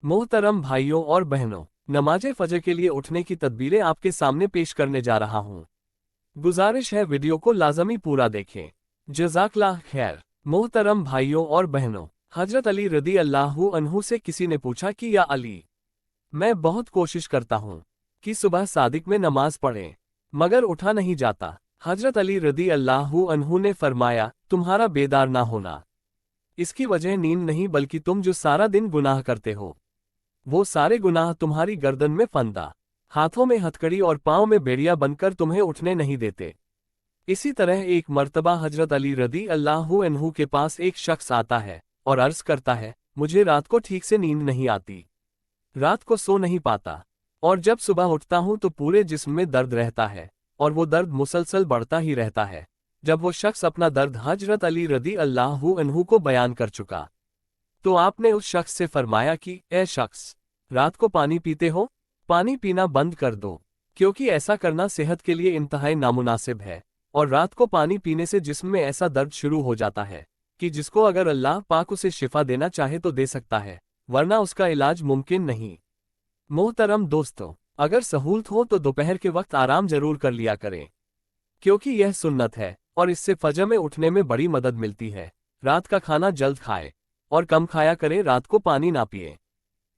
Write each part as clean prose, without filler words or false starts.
मोहतरम भाइयों और बहनों, नमाज फजर के लिए उठने की तदबीरें आपके सामने पेश करने जा रहा हूँ। गुजारिश है वीडियो को लाजमी पूरा देखें। जज़ाकल्लाह खैर। मोहतरम भाइयों और बहनों, हजरत अली रदी अल्लाहु अन्हु से किसी ने पूछा कि या अली, मैं बहुत कोशिश करता हूँ कि सुबह सादिक में नमाज पढ़ें, मगर उठा नहीं जाता। हजरत अली रदी अल्लाहु अन्हु ने फरमाया, तुम्हारा बेदार ना होना, इसकी वजह नींद नहीं बल्कि तुम जो सारा दिन गुनाह करते हो, वो सारे गुनाह तुम्हारी गर्दन में फंदा, हाथों में हथकड़ी और पांव में बेड़िया बनकर तुम्हें उठने नहीं देते। इसी तरह एक मर्तबा हजरत अली रदी अल्लाहु अन्हु के पास एक शख्स आता है और अर्ज करता है, मुझे रात को ठीक से नींद नहीं आती, रात को सो नहीं पाता, और जब सुबह उठता हूं तो पूरे जिस्म में दर्द रहता है और वो दर्द मुसलसल बढ़ता ही रहता है। जब वो शख्स अपना दर्द हजरत अली रदी अल्लाहु अन्हु को बयान कर चुका, तो आपने उस शख्स से फरमाया कि ए शख्स, रात को पानी पीते हो? पानी पीना बंद कर दो, क्योंकि ऐसा करना सेहत के लिए इंतहाई नामुनासिब है, और रात को पानी पीने से जिस्म में ऐसा दर्द शुरू हो जाता है कि जिसको अगर अल्लाह पाक उसे शिफा देना चाहे तो दे सकता है, वरना उसका इलाज मुमकिन नहीं। मोहतरम दोस्तों, अगर सहूलत हो तो दोपहर के वक्त आराम जरूर कर लिया करें, क्योंकि यह सुन्नत है और इससे फजर में उठने में बड़ी मदद मिलती है। रात का खाना जल्द खाएं और कम खाया करें, रात को पानी ना पिए।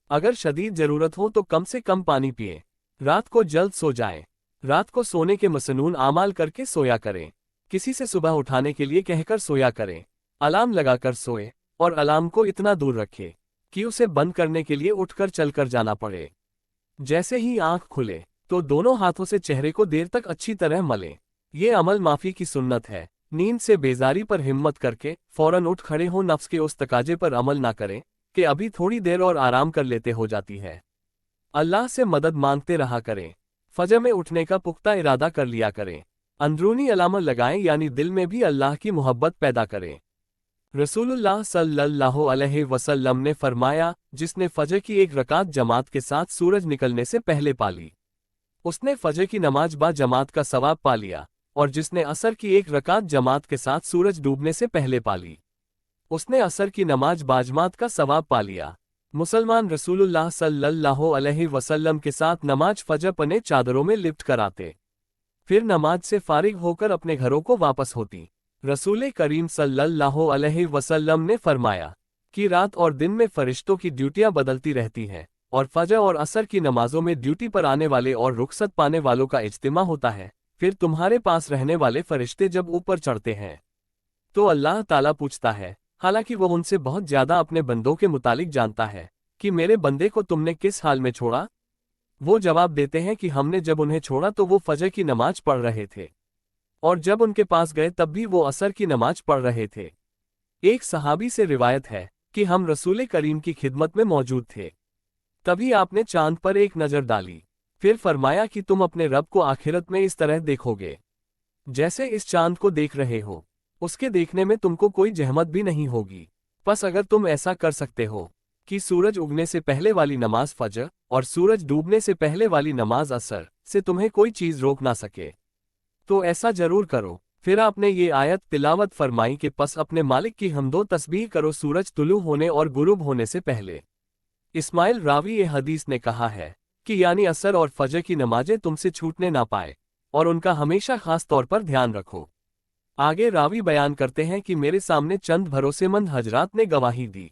अगर शदीद जरूरत हो तो कम से कम पानी पिए। रात को जल्द सो जाएं। रात को सोने के मसनून आमाल करके सोया करें। किसी से सुबह उठाने के लिए कहकर सोया करें। अलार्म लगाकर सोए और अलार्म को इतना दूर रखें कि उसे बंद करने के लिए उठकर चलकर जाना पड़े। जैसे ही आंख खुले तो दोनों हाथों से चेहरे को देर तक अच्छी तरह मलें। ये अमल माफी की सुन्नत है। नींद से बेजारी पर हिम्मत करके फौरन उठ खड़े हो, नफ्स के उस तकाजे पर अमल ना करें कि अभी थोड़ी देर और आराम कर लेते हो जाती है। अल्लाह से मदद मांगते रहा करें। फजर में उठने का पुख्ता इरादा कर लिया करें। अंदरूनी अलामत लगाएं, यानी दिल में भी अल्लाह की मोहब्बत पैदा करें। रसूलुल्लाह सल्लल्लाहु अलैहि वसल्लम ने फरमाया, जिसने फजर की एक रकात जमात के साथ सूरज निकलने से पहले पा ली, उसने फजर की नमाज बा जमात का सवाब पा लिया, और जिसने असर की एक रकात जमात के साथ सूरज डूबने से पहले पा ली, उसने असर की नमाज बाजमात का सवाब पा लिया। मुसलमान रसूलुल्लाह सल्लल्लाहु अलैहि वसल्लम के साथ नमाज फजर पने चादरों में लिपट कर आते, फिर नमाज से फारिग होकर अपने घरों को वापस होती। रसूल करीम सल्लल्लाहु अलैहि वसल्लम ने फरमाया कि रात और दिन में फरिश्तों की ड्यूटियां बदलती रहती हैं, और फजर और असर की नमाजों में ड्यूटी पर आने वाले और रुखसत पाने वालों का इज्तिमा होता है। फिर तुम्हारे पास रहने वाले फरिश्ते जब ऊपर चढ़ते हैं तो अल्लाह ताला पूछता है, हालांकि वो उनसे बहुत ज्यादा अपने बंदों के मुतालिक जानता है, कि मेरे बंदे को तुमने किस हाल में छोड़ा? वो जवाब देते हैं कि हमने जब उन्हें छोड़ा तो वो फजर की नमाज पढ़ रहे थे, और जब उनके पास गए तब भी वो असर की नमाज पढ़ रहे थे। एक सहाबी से रिवायत है कि हम रसूल करीम की खिदमत में मौजूद थे, तभी आपने चांद पर एक नजर डाली, फिर फरमाया कि तुम अपने रब को आखिरत में इस तरह देखोगे जैसे इस चांद को देख रहे हो। उसके देखने में तुमको कोई जहमत भी नहीं होगी। बस अगर तुम ऐसा कर सकते हो कि सूरज उगने से पहले वाली नमाज फजर और सूरज डूबने से पहले वाली नमाज असर से तुम्हें कोई चीज रोक ना सके, तो ऐसा जरूर करो। फिर आपने ये आयत तिलावत फरमाई कि पस अपने मालिक की हमदो तस्बीह करो सूरज तुलू होने और गुरूब होने से पहले। इस्माइल रावी ये हदीस ने कहा है कि यानी असर और फजर की नमाजें तुमसे छूटने ना पाए, और उनका हमेशा खास तौर पर ध्यान रखो। आगे रावी बयान करते हैं कि मेरे सामने चंद भरोसेमंद हजरात ने गवाही दी,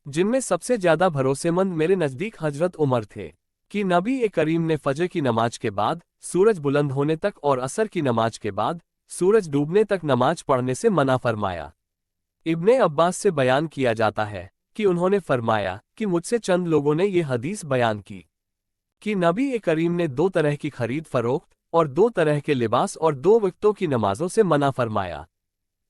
जिनमें सबसे ज्यादा भरोसेमंद मेरे नजदीक हजरत उमर थे, कि नबी ए करीम ने फजर की नमाज के बाद सूरज बुलंद होने तक और असर की नमाज के बाद सूरज डूबने तक नमाज पढ़ने से मना फरमाया। इब्ने अब्बास से बयान किया जाता है कि उन्होंने फरमाया कि मुझसे चंद लोगों ने ये हदीस बयान की कि नबी ए करीम ने 2 तरह की खरीद फरोख्त और 2 तरह के लिबास और 2 वक्तों की नमाजों से मना फरमाया।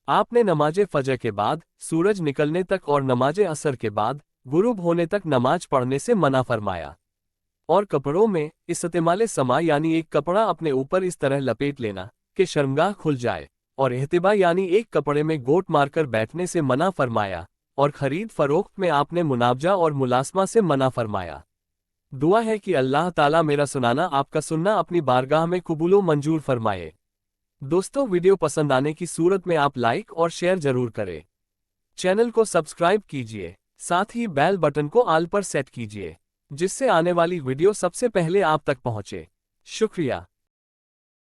आपने नमाज फजर के बाद सूरज निकलने तक और नमाज असर के बाद गुरूब होने तक नमाज पढ़ने से मना फरमाया, और कपड़ों में इस्तेमाल समा यानी एक कपड़ा अपने ऊपर इस तरह लपेट लेना कि शर्मगाह खुल जाए, और एहतिबा यानी एक कपड़े में गोट मारकर बैठने से मना फरमाया, और खरीद फरोख्त में आपने मुनावजा और मुलासमा से मना फरमाया। दुआ है कि अल्लाह ताला मेरा सुनाना आपका सुनना अपनी बारगाह में कबूलो मंजूर फरमाए। दोस्तों, वीडियो पसंद आने की सूरत में आप लाइक और शेयर जरूर करें। चैनल को सब्सक्राइब कीजिए साथ ही बेल बटन को ऑल पर सेट कीजिए, जिससे आने वाली वीडियो सबसे पहले आप तक पहुंचे। शुक्रिया।